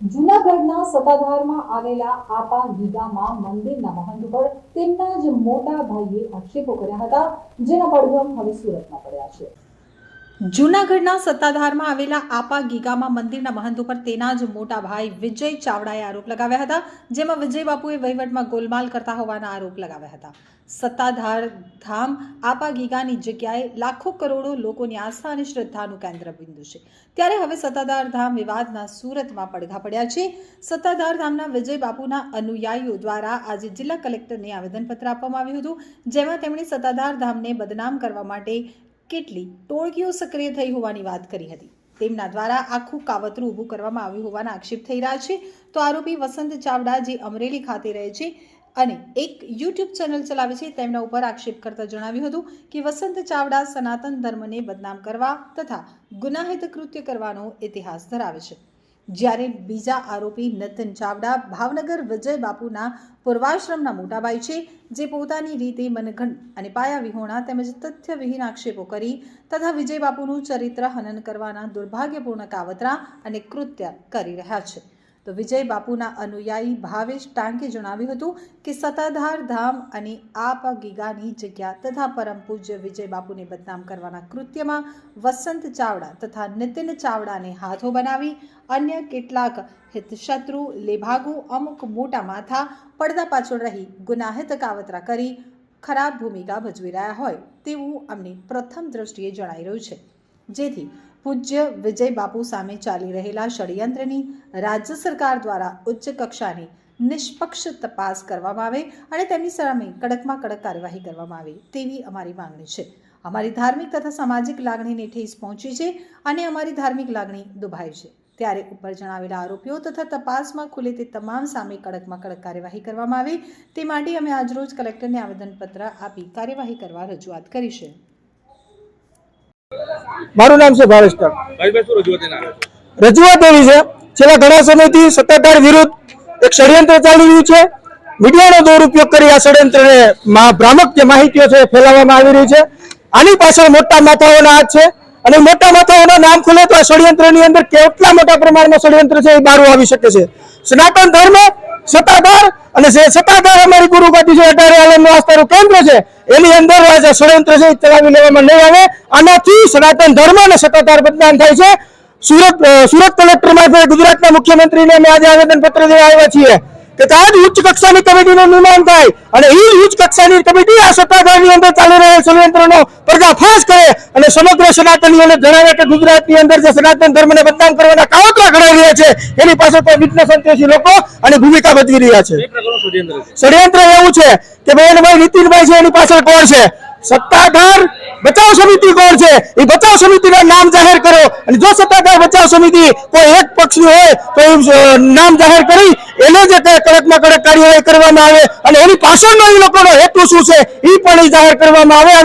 જૂનાગઢના સત્તાધારમાં આવેલા આપા ગીગામાં મંદિરના મહંત ઉપર તેમના જ મોટા ભાઈએ આક્ષેપો કર્યા હતા, જેના પડઘમ હવે સુરતમાં પડ્યા છે। જૂનાગઢના સત્તાધારમાં આવેલા આપા ગીગામાં મંદિરના મહંત ઉપર તેના જ મોટા ભાઈ વિજય ચાવડાએ આરોપ લગાવ્યા હતા, જેમાં વિજય બાપુએ વહીવટમાં ગોલમાલ કરતા હોવાના આરોપ લગાવ્યા હતા। સત્તાધાર ધામ આપા ગીગાની જગ્યાએ લાખો કરોડો લોકોની આસ્થા અને શ્રદ્ધાનું કેન્દ્રબિંદુ છે, ત્યારે હવે સત્તાધાર ધામ વિવાદના સુરતમાં પડઘા પડ્યા છે। સત્તાધાર ધામના વિજય બાપુના અનુયાયીઓ દ્વારા આજે જિલ્લા કલેક્ટરને આવેદનપત્ર આપવામાં આવ્યું હતું, જેમાં તેમણે સત્તાધાર ધામને બદનામ કરવા માટે કેટલી ટોળકીઓ સક્રિય થઈ હોવાની વાત કરી હતી। તેમના દ્વારા આખું કાવતરું ઊભું કરવામાં આવ્યું હોવાના આક્ષેપ થઈ રહ્યા છે। તો આરોપી વસંત ચાવડા, જે અમરેલી ખાતે રહે છે અને એક યુટ્યુબ ચેનલ ચલાવે છે, તેમના ઉપર આક્ષેપ કરતા જણાવ્યું હતું કે વસંત ચાવડા સનાતન ધર્મને બદનામ કરવા તથા ગુનાહિત કૃત્ય કરવાનો ઇતિહાસ ધરાવે છે, જ્યારે બીજા આરોપી નીતિન ચાવડા ભાવનગર વિજય બાપુના પૂર્વાશ્રમના મોટાભાઈ છે, જે પોતાની રીતે મનગઢ અને પાયા વિહોણા તેમજ તથ્યવિહીન આક્ષેપો કરી તથા વિજય બાપુનું ચરિત્ર હનન કરવાના દુર્ભાગ્યપૂર્ણ કાવતરા અને કૃત્ય કરી રહ્યા છે। તો વિજય બાપુના અનુયાયી ભાવેશ ટાંકે જણાવ્યું હતું કે સત્તાધાર ધામ અને આપા ગીગાની જગ્યા તથા પરમ પૂજ્ય વિજય બાપુને બદનામ કરવાના કૃત્યમાં વસંત ચાવડા તથા નીતિન ચાવડાને હાથો બનાવી અન્ય કેટલાક હિતશત્રુ લેભાગુ અમુક મોટા માથા પડદા પાછળ રહી ગુનાહિત કાવતરા કરી ખરાબ ભૂમિકા ભજવી રહ્યા હોય તેવું અમને પ્રથમ દ્રષ્ટિએ જણાઈ રહ્યું છે, જેથી પૂજ્ય વિજય બાપુ સામે ચાલી રહેલા ષડયંત્રની રાજ્ય સરકાર દ્વારા ઉચ્ચ કક્ષાની નિષ્પક્ષ તપાસ કરવામાં આવે અને તેમની સામે કડકમાં કડક કાર્યવાહી કરવામાં આવે તેવી અમારી માંગણી છે। અમારી ધાર્મિક તથા સામાજિક લાગણીને ઠેસ પહોંચી છે અને અમારી ધાર્મિક લાગણી દુભાઈ છે, ત્યારે ઉપર જણાવેલા આરોપીઓ તથા તપાસમાં ખુલે તે તમામ સામે કડકમાં કડક કાર્યવાહી કરવામાં આવે તે માટે અમે આજરોજ કલેક્ટરને આવેદનપત્ર આપી કાર્યવાહી કરવા રજૂઆત કરી છે। મારું નામ છે ભાવેશ ટાંક। રજૂઆત એવી છે, છેલ્લા ઘણા સમયથી સત્તાધાર વિરુદ્ધ એક ષડયંત્ર ચાલી રહ્યું છે। મીડિયાનો દુરુપયોગ કરી આ ષડયંત્રને ભ્રામક જે માહિતીઓ છે ફેલાવવામાં આવી રહી છે। આની પાછળ મોટા માથાઓના હાથ છે અને મોટા માથાઓના નામ ખુલે તો આ ષડયંત્રની અંદર કેટલા મોટા પ્રમાણમાં ષડયંત્ર છે એ બહાર આવી શકે છે। સનાતન ધર્મ, સત્તાધાર અને સત્તાધાર અમારી ગુરુગાદી છે, 18 આલમનું આસ્થાનું કેન્દ્ર છે, એની અંદર આ ષડયંત્ર છે ચલાવી લેવામાં નહીં આવે। આનાથી સનાતન ધર્મ અને સત્તાધાર બદનામ થાય છે। સુરત કલેક્ટર મારફતે ગુજરાતના મુખ્યમંત્રીને અમે આજે આવેદનપત્ર દેવા આવ્યા છીએ કે આજ ઉચ્ચ કક્ષાની કમિટીનું નિર્માણ થાય અને એ ઉચ્ચ કક્ષાની કમિટી આ સત્તાધારની અંદર ચાલી રહેલ ષડયંત્રનો પર્દાફાશ કરે અને સમગ્ર સનાતનીઓને જણાવે કે ગુજરાતની અંદર જે સનાતન ધર્મને બદનામ કરવાના કાવતરા ઘડાઈ રહ્યા છે એની પાસે કોઈ વિઘ્ન સંતોષી લોકો અને ભૂમિકા ભજવી રહ્યા છે। ષડયંત્ર એવું છે કે ભાઈ નીતિનભાઈ છે, એની પાછળ કોણ છે? સત્તાધાર બચાવ સમિતિ કોણ છે? એ બચાવ સમિતિના નામ જાહેર કરો અને જો સત્તાધાર બચાવ સમિતિ કોઈ એક પક્ષની હોય તો એ નામ જાહેર કરી એને જે કડકમાં કડક કાર્યવાહી કરવામાં આવે અને એની પાછળનો એ લોકોનો હેતુ શું છે એ પણ જાહેર કરવામાં આવે।